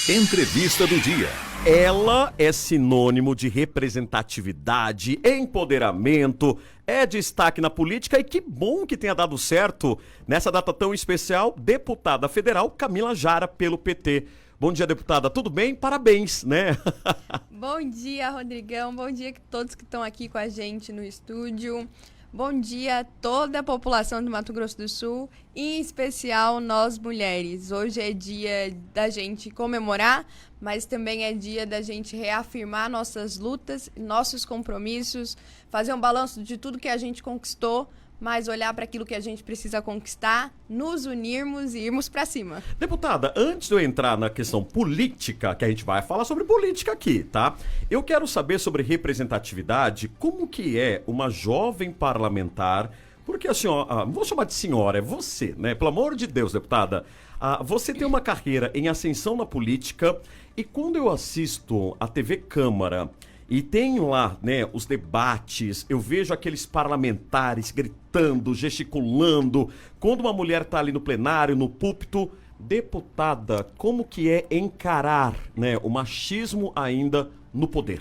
Entrevista do dia. Ela é sinônimo de representatividade, empoderamento, é destaque na política e que bom que tenha dado certo nessa data tão especial, deputada federal Camila Jara pelo PT. Bom dia, deputada, tudo bem? Parabéns, né? Bom dia, Rodrigão, bom dia a todos que estão aqui com a gente no estúdio. Bom dia a toda a população do Mato Grosso do Sul, em especial nós mulheres. Hoje é dia da gente comemorar, mas também é dia da gente reafirmar nossas lutas, nossos compromissos, fazer um balanço de tudo que a gente conquistou, mas olhar para aquilo que a gente precisa conquistar, nos unirmos e irmos para cima. Deputada, antes de eu entrar na questão política, que a gente vai falar sobre política aqui, tá? Eu quero saber sobre representatividade, como que é uma jovem parlamentar, porque a senhora, não vou chamar de senhora, é você, né? Pelo amor de Deus, deputada, você tem uma carreira em ascensão na política e quando eu assisto a TV Câmara, e tenho lá, né, os debates, eu vejo aqueles parlamentares gritando, gesticulando, quando uma mulher está ali no plenário, no púlpito. Deputada, como que é encarar, né, o machismo ainda no poder?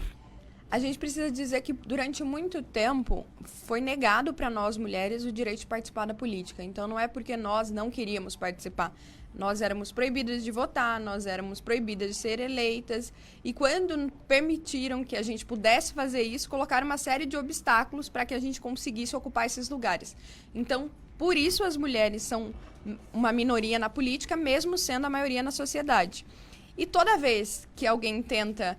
A gente precisa dizer que durante muito tempo foi negado para nós mulheres o direito de participar da política. Então não é porque nós não queríamos participar. Nós éramos proibidas de votar, nós éramos proibidas de ser eleitas. E quando permitiram que a gente pudesse fazer isso, colocaram uma série de obstáculos para que a gente conseguisse ocupar esses lugares. Então, por isso as mulheres são uma minoria na política, mesmo sendo a maioria na sociedade. E toda vez que alguém tenta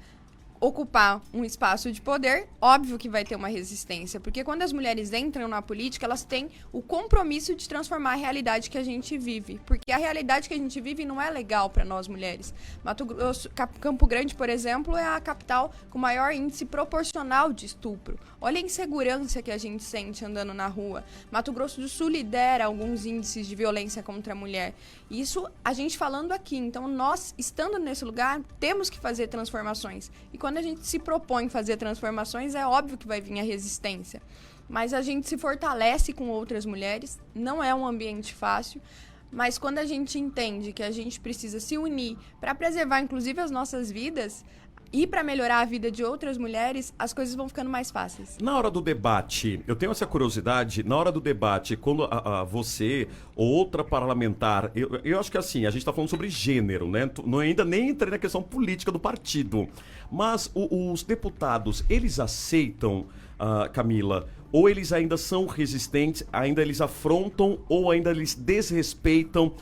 ocupar um espaço de poder, óbvio que vai ter uma resistência, porque quando as mulheres entram na política, elas têm o compromisso de transformar a realidade que a gente vive, porque a realidade que a gente vive não é legal para nós mulheres. Mato Grosso, Campo Grande, por exemplo, é a capital com maior índice proporcional de estupro. Olha a insegurança que a gente sente andando na rua. Mato Grosso do Sul lidera alguns índices de violência contra a mulher. Isso a gente falando aqui. Então, nós, estando nesse lugar, temos que fazer transformações. E quando a gente se propõe fazer transformações, é óbvio que vai vir a resistência. Mas a gente se fortalece com outras mulheres, não é um ambiente fácil, mas quando a gente entende que a gente precisa se unir para preservar, inclusive, as nossas vidas e para melhorar a vida de outras mulheres, as coisas vão ficando mais fáceis. Na hora do debate, eu tenho essa curiosidade, na hora do debate, quando você ou outra parlamentar, eu acho que assim, a gente está falando sobre gênero, né? Não ainda nem entrei na questão política do partido, mas os deputados, eles aceitam, Camila, ou eles ainda são resistentes, ainda eles afrontam ou ainda eles desrespeitam?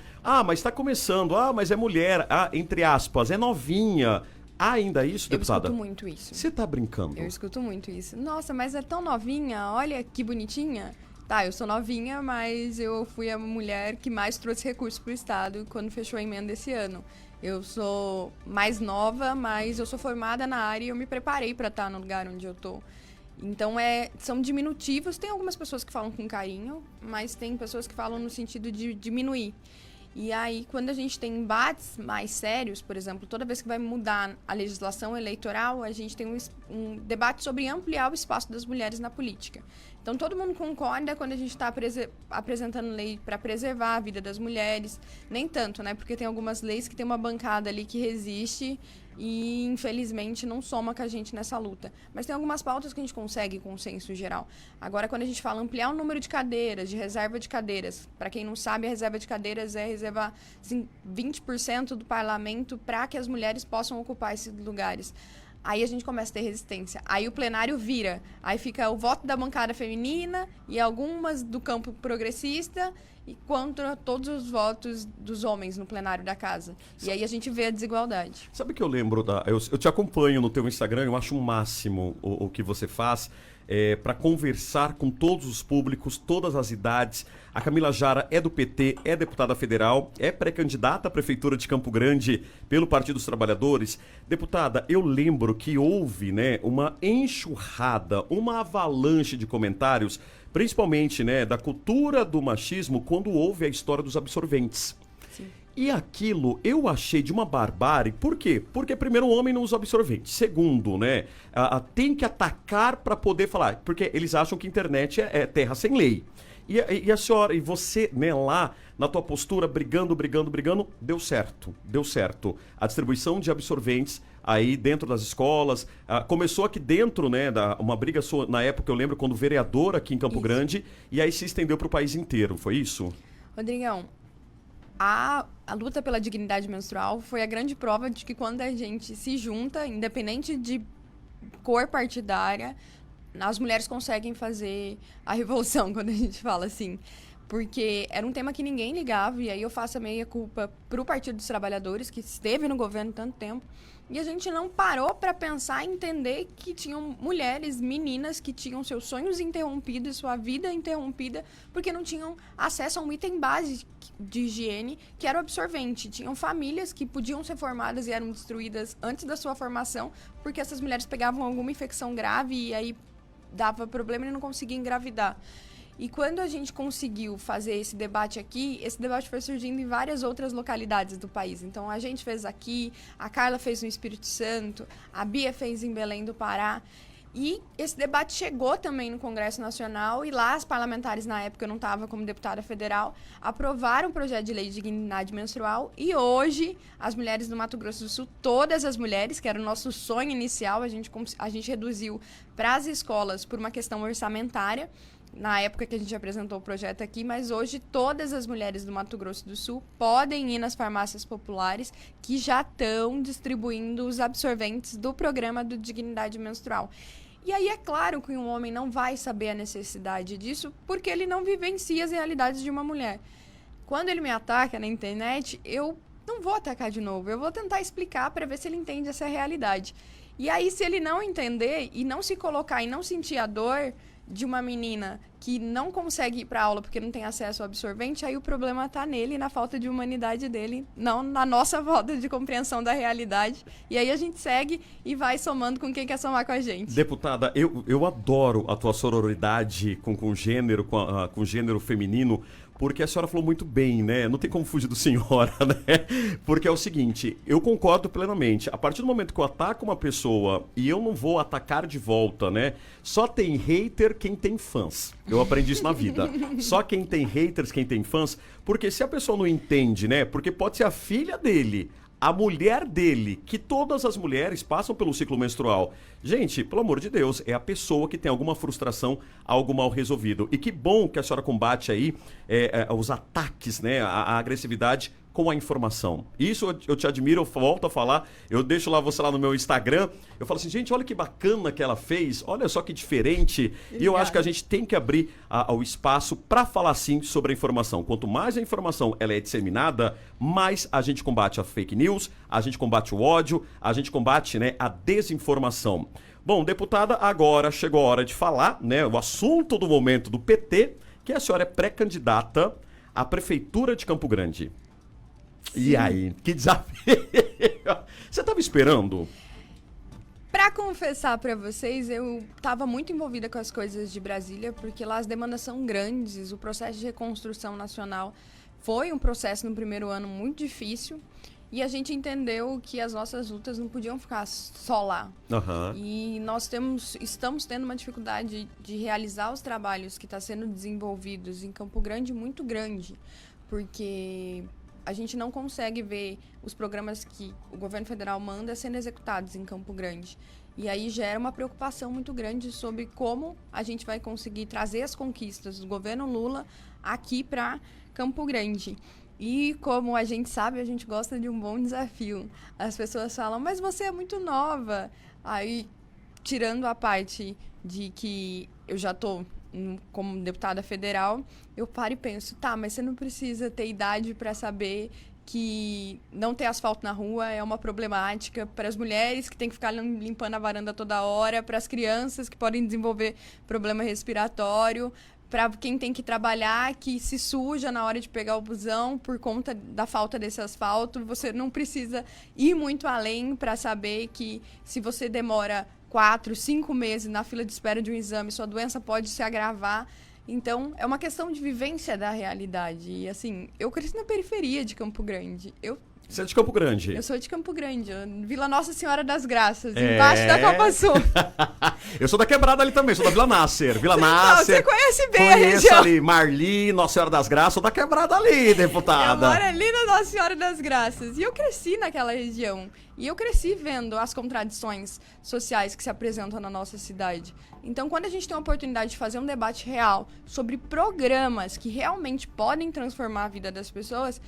Mas está começando, mas é mulher, entre aspas, é novinha. Há ainda isso, deputada? Eu escuto muito isso. Você tá brincando? Eu escuto muito isso. Nossa, mas é tão novinha, olha que bonitinha. Tá, eu sou novinha, mas eu fui a mulher que mais trouxe recursos pro Estado quando fechou a emenda esse ano. Eu sou mais nova, mas eu sou formada na área e eu me preparei para estar no lugar onde eu tô. Então, são diminutivos. Tem algumas pessoas que falam com carinho, mas tem pessoas que falam no sentido de diminuir. E aí, quando a gente tem embates mais sérios, por exemplo, toda vez que vai mudar a legislação eleitoral, a gente tem um debate sobre ampliar o espaço das mulheres na política. Então, todo mundo concorda quando a gente está apresentando lei para preservar a vida das mulheres. Nem tanto, né? Porque tem algumas leis que tem uma bancada ali que resiste e, infelizmente, não soma com a gente nessa luta. Mas tem algumas pautas que a gente consegue consenso geral. Agora, quando a gente fala ampliar o número de cadeiras, de reserva de cadeiras, para quem não sabe, a reserva de cadeiras é reservar assim, 20% do parlamento para que as mulheres possam ocupar esses lugares. Aí a gente começa a ter resistência. Aí o plenário vira. Aí fica o voto da bancada feminina e algumas do campo progressista e contra todos os votos dos homens no plenário da casa. E aí a gente vê a desigualdade. Sabe que eu lembro eu te acompanho no teu Instagram, eu acho o máximo o que você faz para conversar com todos os públicos, todas as idades. A Camila Jara é do PT, é deputada federal, é pré-candidata à Prefeitura de Campo Grande pelo Partido dos Trabalhadores. Deputada, eu lembro que houve, né, uma enxurrada, uma avalanche de comentários, principalmente, né, da cultura do machismo, quando houve a história dos absorventes. Sim. E aquilo eu achei de uma barbárie. Por quê? Porque primeiro o homem não usa absorvente. Segundo, né, tem que atacar para poder falar. Porque eles acham que a internet é terra sem lei. E a senhora, e você, né, lá, na tua postura, brigando, deu certo, deu certo. A distribuição de absorventes aí dentro das escolas, começou aqui dentro, né, uma briga sua, na época, eu lembro, quando vereador aqui em Campo Grande, e aí se estendeu para o país inteiro, foi isso? Rodrigão, a luta pela dignidade menstrual foi a grande prova de que quando a gente se junta, independente de cor partidária, as mulheres conseguem fazer a revolução, quando a gente fala assim. Porque era um tema que ninguém ligava, e aí eu faço a meia-culpa pro Partido dos Trabalhadores, que esteve no governo tanto tempo, e a gente não parou para pensar e entender que tinham mulheres, meninas, que tinham seus sonhos interrompidos, sua vida interrompida, porque não tinham acesso a um item básico de higiene, que era o absorvente. Tinham famílias que podiam ser formadas e eram destruídas antes da sua formação, porque essas mulheres pegavam alguma infecção grave e aí dava problema e não conseguia engravidar. E quando a gente conseguiu fazer esse debate aqui, esse debate foi surgindo em várias outras localidades do país. Então, a gente fez aqui, a Carla fez no Espírito Santo, a Bia fez em Belém do Pará. E esse debate chegou também no Congresso Nacional e lá as parlamentares, na época eu não estava como deputada federal, aprovaram o projeto de lei de dignidade menstrual e hoje as mulheres do Mato Grosso do Sul, todas as mulheres, que era o nosso sonho inicial, a gente reduziu para as escolas por uma questão orçamentária, na época que a gente apresentou o projeto aqui, mas hoje todas as mulheres do Mato Grosso do Sul podem ir nas farmácias populares que já estão distribuindo os absorventes do programa do Dignidade Menstrual. E aí é claro que um homem não vai saber a necessidade disso porque ele não vivencia as realidades de uma mulher. Quando ele me ataca na internet, eu não vou atacar de novo, eu vou tentar explicar para ver se ele entende essa realidade. E aí, se ele não entender e não se colocar e não sentir a dor de uma menina que não consegue ir para aula porque não tem acesso ao absorvente, aí o problema está nele, na falta de humanidade dele, não na nossa falta de compreensão da realidade. E aí a gente segue e vai somando com quem quer somar com a gente. Deputada, eu adoro a tua sororidade com gênero, com gênero feminino, porque a senhora falou muito bem, né? Não tem como fugir do senhora, né? Porque é o seguinte, eu concordo plenamente. A partir do momento que eu ataco uma pessoa e eu não vou atacar de volta, né? Só tem hater quem tem fãs. Eu aprendi isso na vida. Só quem tem haters, quem tem fãs. Porque se a pessoa não entende, né? Porque pode ser a filha dele, a mulher dele, que todas as mulheres passam pelo ciclo menstrual. Gente, pelo amor de Deus, é a pessoa que tem alguma frustração, algo mal resolvido. E que bom que a senhora combate aí os ataques, né, a agressividade com a informação. Isso eu te admiro, eu volto a falar, eu deixo lá você lá no meu Instagram, eu falo assim, gente, olha que bacana que ela fez, olha só que diferente. E eu acho que a gente tem que abrir o espaço para falar sim sobre a informação. Quanto mais a informação ela é disseminada, mais a gente combate a fake news, a gente combate o ódio, a gente combate, né, a desinformação. Bom, deputada, agora chegou a hora de falar, né, o assunto do momento do PT, que a senhora é pré-candidata à Prefeitura de Campo Grande. Sim. E aí, que desafio! Você estava esperando? Para confessar para vocês, eu estava muito envolvida com as coisas de Brasília, porque lá as demandas são grandes, o processo de reconstrução nacional foi um processo no primeiro ano muito difícil, e a gente entendeu que as nossas lutas não podiam ficar só lá. Uhum. E nós estamos tendo uma dificuldade de realizar os trabalhos que estão sendo desenvolvidos em Campo Grande muito grande, porque a gente não consegue ver os programas que o governo federal manda sendo executados em Campo Grande. E aí gera uma preocupação muito grande sobre como a gente vai conseguir trazer as conquistas do governo Lula aqui para Campo Grande. E como a gente sabe, a gente gosta de um bom desafio. As pessoas falam, mas você é muito nova. Aí, tirando a parte de que eu já estou como deputada federal, eu paro e penso, tá, mas você não precisa ter idade para saber que não ter asfalto na rua é uma problemática para as mulheres que têm que ficar limpando a varanda toda hora, para as crianças que podem desenvolver problema respiratório, para quem tem que trabalhar, que se suja na hora de pegar o busão por conta da falta desse asfalto. Você não precisa ir muito além para saber que se você demora 4, 5 meses na fila de espera de um exame, sua doença pode se agravar. Então, é uma questão de vivência da realidade. E, assim, eu cresci na periferia de Campo Grande. Eu Você é de Campo Grande. Eu sou de Campo Grande, Vila Nossa Senhora das Graças, embaixo da Copa Sul. Eu sou da Quebrada ali também, sou da Vila Nasser. Vila Nasser. Você conhece bem a Conheço região. ali, Marli, Nossa Senhora das Graças, sou da Quebrada ali, deputada. Eu moro ali na Nossa Senhora das Graças. E eu cresci naquela região. E eu cresci vendo as contradições sociais que se apresentam na nossa cidade. Então, quando a gente tem a oportunidade de fazer um debate real sobre programas que realmente podem transformar a vida das pessoas,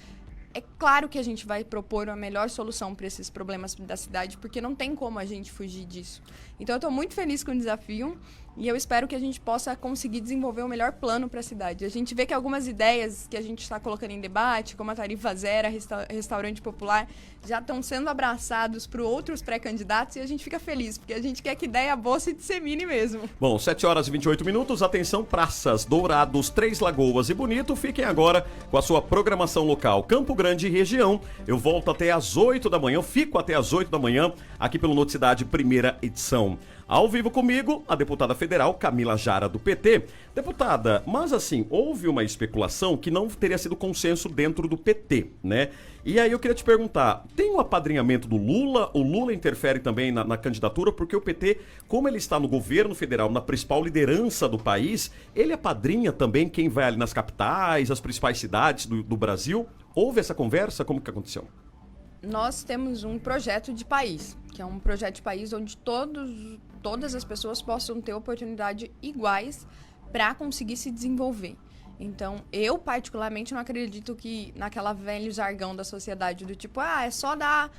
é claro que a gente vai propor a melhor solução para esses problemas da cidade, porque não tem como a gente fugir disso. Então, eu estou muito feliz com o desafio e eu espero que a gente possa conseguir desenvolver o melhor plano para a cidade. A gente vê que algumas ideias que a gente está colocando em debate, como a tarifa zero, restaurante popular, já estão sendo abraçados por outros pré-candidatos e a gente fica feliz, porque a gente quer que ideia boa se dissemine mesmo. Bom, 7 horas e 28 minutos, atenção, praças, Dourados, Três Lagoas e Bonito, fiquem agora com a sua programação local. Campo Grande e região, eu volto até às 8 da manhã, eu fico até às 8 da manhã, aqui pelo Noticidade, primeira edição. Ao vivo comigo, a deputada federal Camila Jara, do PT. Deputada, mas assim, houve uma especulação que não teria sido consenso dentro do PT, né? E aí eu queria te perguntar, tem o apadrinhamento do Lula? O Lula interfere também na candidatura? Porque o PT, como ele está no governo federal, na principal liderança do país, ele apadrinha também quem vai ali nas capitais, as principais cidades do Brasil? Houve essa conversa? Como que aconteceu? Nós temos um projeto de país, que é um projeto de país onde todas as pessoas possam ter oportunidades iguais para conseguir se desenvolver. Então, eu particularmente não acredito que naquela velho jargão da sociedade do tipo, é só dar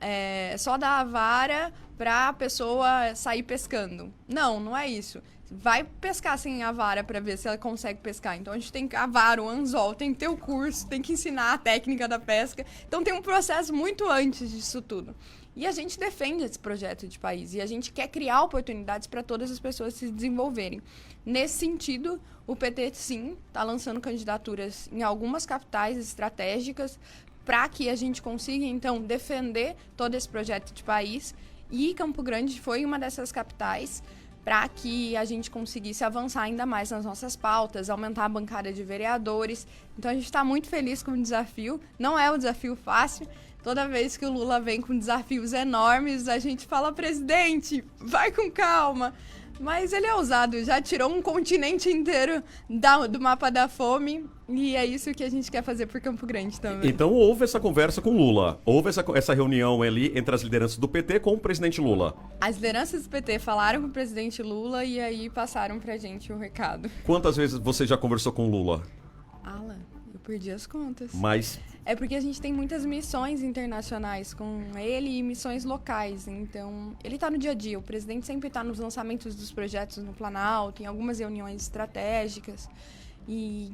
a vara para a pessoa sair pescando. Não, não é isso. Vai pescar sem a vara para ver se ela consegue pescar. Então, a gente tem a vara, o anzol, tem que ter o curso, tem que ensinar a técnica da pesca. Então, tem um processo muito antes disso tudo. E a gente defende esse projeto de país e a gente quer criar oportunidades para todas as pessoas se desenvolverem. Nesse sentido, o PT, sim, está lançando candidaturas em algumas capitais estratégicas para que a gente consiga, então, defender todo esse projeto de país. E Campo Grande foi uma dessas capitais para que a gente conseguisse avançar ainda mais nas nossas pautas, aumentar a bancada de vereadores. Então, a gente está muito feliz com o desafio. Não é um desafio fácil. Toda vez que o Lula vem com desafios enormes, a gente fala, presidente, vai com calma. Mas ele é ousado, já tirou um continente inteiro do mapa da fome e é isso que a gente quer fazer por Campo Grande também. Então houve essa conversa com Lula, houve essa reunião ali entre as lideranças do PT com o presidente Lula. As lideranças do PT falaram com o presidente Lula e aí passaram pra gente o recado. Quantas vezes você já conversou com o Lula? Alan, eu perdi as contas. Mas... É porque a gente tem muitas missões internacionais com ele e missões locais. Então, ele está no dia a dia. O presidente sempre está nos lançamentos dos projetos no Planalto, em algumas reuniões estratégicas. E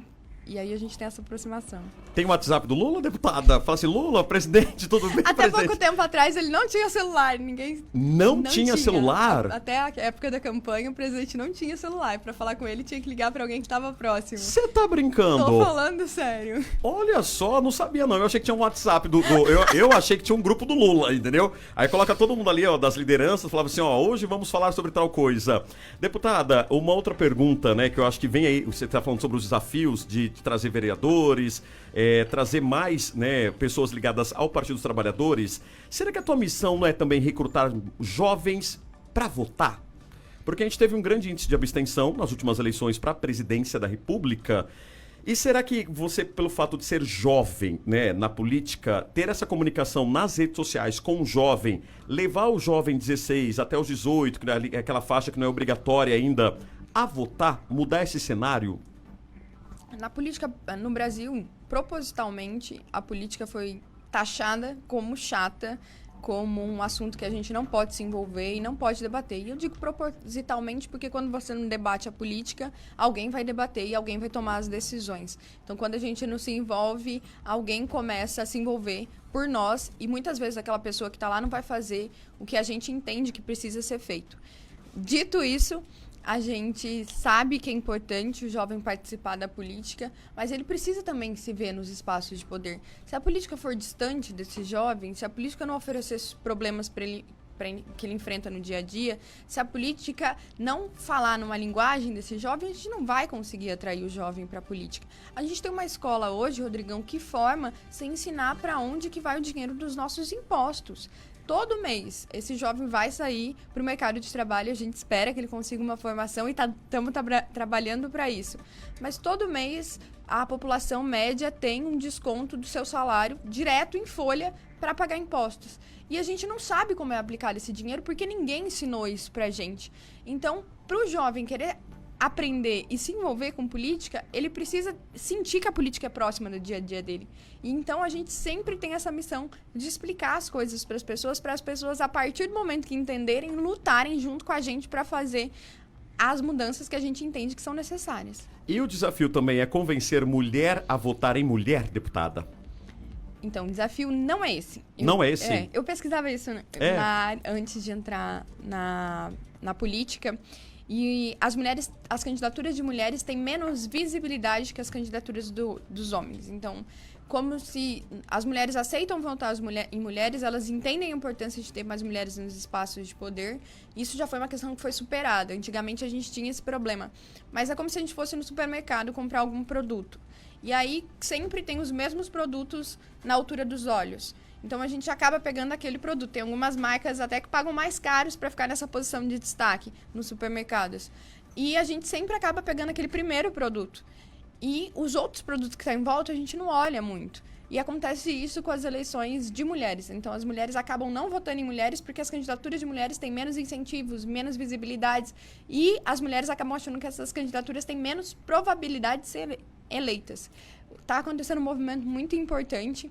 aí a gente tem essa aproximação. Tem o WhatsApp do Lula, deputada? Fala assim, Lula, presidente, tudo bem, Até presidente? pouco tempo atrás ele não tinha celular, ninguém... Não tinha celular? Até a época da campanha o presidente não tinha celular. Para falar com ele tinha que ligar para alguém que estava próximo. Você tá brincando? Tô falando sério. Olha só, não sabia não. Eu achei que tinha um WhatsApp eu achei que tinha um grupo do Lula, entendeu? Aí coloca todo mundo ali, ó, das lideranças, falava assim, ó, hoje vamos falar sobre tal coisa. Deputada, uma outra pergunta, né, que eu acho que vem aí, você tá falando sobre os desafios de trazer vereadores, trazer mais, né, pessoas ligadas ao Partido dos Trabalhadores. Será que a tua missão não é também recrutar jovens para votar? Porque a gente teve um grande índice de abstenção nas últimas eleições para a presidência da República. E será que você, pelo fato de ser jovem, né, na política, ter essa comunicação nas redes sociais com o jovem, levar o jovem 16 até os 18, que é aquela faixa que não é obrigatória ainda, a votar, mudar esse cenário? Na política, no Brasil, propositalmente, a política foi taxada como chata, como um assunto que a gente não pode se envolver e não pode debater. E eu digo propositalmente porque quando você não debate a política, alguém vai debater e alguém vai tomar as decisões. Então, quando a gente não se envolve, alguém começa a se envolver por nós e muitas vezes aquela pessoa que está lá não vai fazer o que a gente entende que precisa ser feito. Dito isso, a gente sabe que é importante o jovem participar da política, mas ele precisa também se ver nos espaços de poder. Se a política for distante desse jovem, se a política não oferecer problemas para ele que ele enfrenta no dia a dia, se a política não falar numa linguagem desse jovem, a gente não vai conseguir atrair o jovem para a política. A gente tem uma escola hoje, Rodrigão, que forma sem ensinar para onde que vai o dinheiro dos nossos impostos. Todo mês, esse jovem vai sair para o mercado de trabalho, a gente espera que ele consiga uma formação e estamos trabalhando para isso. Mas todo mês, a população média tem um desconto do seu salário direto em folha para pagar impostos. E a gente não sabe como é aplicado esse dinheiro porque ninguém ensinou isso para a gente. Então, para o jovem querer aprender e se envolver com política, ele precisa sentir que a política é próxima do dia a dia dele. E então a gente sempre tem essa missão de explicar as coisas para as pessoas, a partir do momento que entenderem, lutarem junto com a gente para fazer as mudanças que a gente entende que são necessárias. E o desafio também é convencer mulher a votar em mulher, deputada? Então, o desafio não é esse. Não é esse? Eu pesquisava isso antes de entrar na política. E as candidaturas de mulheres têm menos visibilidade que as candidaturas dos homens. Então, como se as mulheres aceitam votar em mulheres, elas entendem a importância de ter mais mulheres nos espaços de poder. Isso já foi uma questão que foi superada. Antigamente a gente tinha esse problema. Mas é como se a gente fosse no supermercado comprar algum produto. E aí sempre tem os mesmos produtos na altura dos olhos. Então a gente acaba pegando aquele produto. Tem algumas marcas até que pagam mais caros para ficar nessa posição de destaque nos supermercados. E a gente sempre acaba pegando aquele primeiro produto. E os outros produtos que estão em volta a gente não olha muito. E acontece isso com as eleições de mulheres. Então as mulheres acabam não votando em mulheres porque as candidaturas de mulheres têm menos incentivos, menos visibilidades. E as mulheres acabam achando que essas candidaturas têm menos probabilidade de ser eleitas. Está acontecendo um movimento muito importante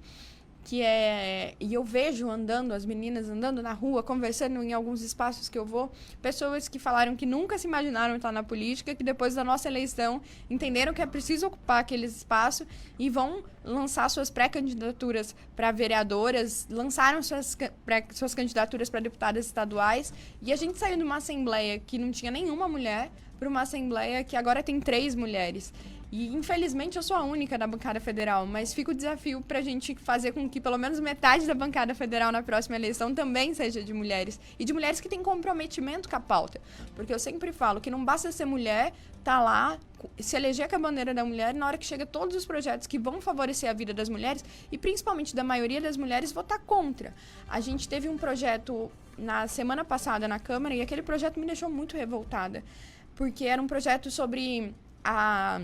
e eu vejo as meninas andando na rua, conversando em alguns espaços que eu vou, pessoas que falaram que nunca se imaginaram estar na política, que depois da nossa eleição entenderam que é preciso ocupar aquele espaço e vão lançar suas pré-candidaturas para vereadoras, lançaram suas candidaturas para deputadas estaduais, e a gente saiu de uma assembleia que não tinha nenhuma mulher para uma assembleia que agora tem 3 mulheres. E, infelizmente, eu sou a única da bancada federal, mas fica o desafio para a gente fazer com que pelo menos metade da bancada federal na próxima eleição também seja de mulheres. E de mulheres que têm comprometimento com a pauta. Porque eu sempre falo que não basta ser mulher, tá lá, se eleger com a bandeira da mulher, na hora que chega todos os projetos que vão favorecer a vida das mulheres, e principalmente da maioria das mulheres, votar contra. A gente teve um projeto na semana passada na Câmara, e aquele projeto me deixou muito revoltada. Porque era um projeto sobre a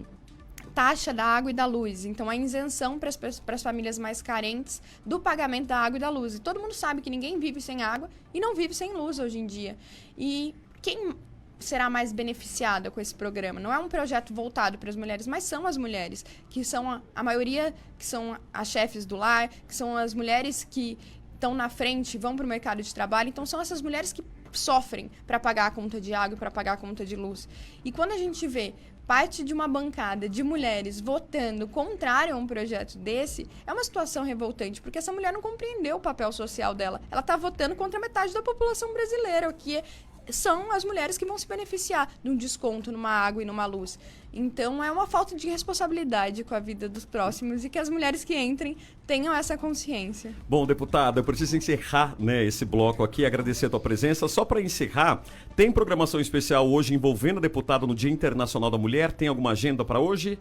taxa da água e da luz, então a isenção para as famílias mais carentes do pagamento da água e da luz. E todo mundo sabe que ninguém vive sem água e não vive sem luz hoje em dia. E quem será mais beneficiada com esse programa? Não é um projeto voltado para as mulheres, mas são as mulheres, que são a maioria, que são as chefes do lar, que são as mulheres que estão na frente, vão para o mercado de trabalho. Então são essas mulheres que sofrem para pagar a conta de água e para pagar a conta de luz. E quando a gente vê parte de uma bancada de mulheres votando contrário a um projeto desse, é uma situação revoltante, porque essa mulher não compreendeu o papel social dela. Ela está votando contra metade da população brasileira, o que são as mulheres que vão se beneficiar de um desconto numa água e numa luz. Então, é uma falta de responsabilidade com a vida dos próximos e que as mulheres que entrem tenham essa consciência. Bom, deputada, eu preciso encerrar, esse bloco aqui, agradecer a tua presença. Só para encerrar, tem programação especial hoje envolvendo a deputada no Dia Internacional da Mulher? Tem alguma agenda para hoje?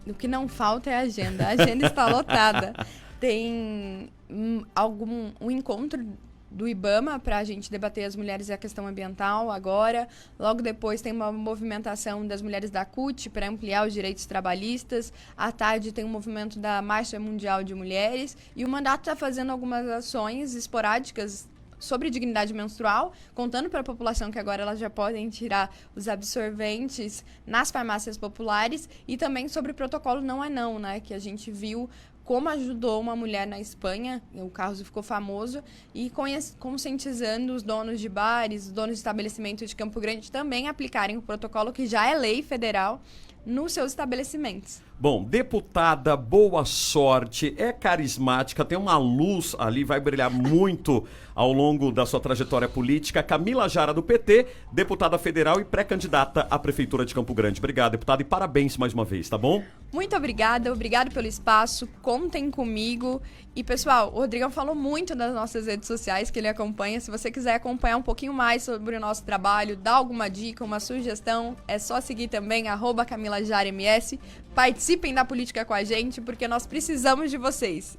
O que não falta é a agenda. A agenda está lotada. Tem um encontro do IBAMA para a gente debater as mulheres e a questão ambiental agora. Logo depois tem uma movimentação das mulheres da CUT para ampliar os direitos trabalhistas. À tarde tem um movimento da Marcha Mundial de Mulheres. E o mandato está fazendo algumas ações esporádicas sobre dignidade menstrual, contando para a população que agora elas já podem tirar os absorventes nas farmácias populares, e também sobre o protocolo Não é Não, que a gente viu como ajudou uma mulher na Espanha, o caso ficou famoso, e conscientizando os donos de bares, os donos de estabelecimentos de Campo Grande também aplicarem o protocolo, que já é lei federal, nos seus estabelecimentos. Bom, deputada, boa sorte, é carismática, tem uma luz ali, vai brilhar muito ao longo da sua trajetória política. Camila Jara, do PT, deputada federal e pré-candidata à Prefeitura de Campo Grande. Obrigado, deputada, e parabéns mais uma vez, tá bom? Muito obrigada, obrigado pelo espaço, contem comigo. E pessoal, o Rodrigão falou muito nas nossas redes sociais que ele acompanha. Se você quiser acompanhar um pouquinho mais sobre o nosso trabalho, dar alguma dica, uma sugestão, é só seguir também @CamilaJaraMS. Participem da política com a gente, porque nós precisamos de vocês.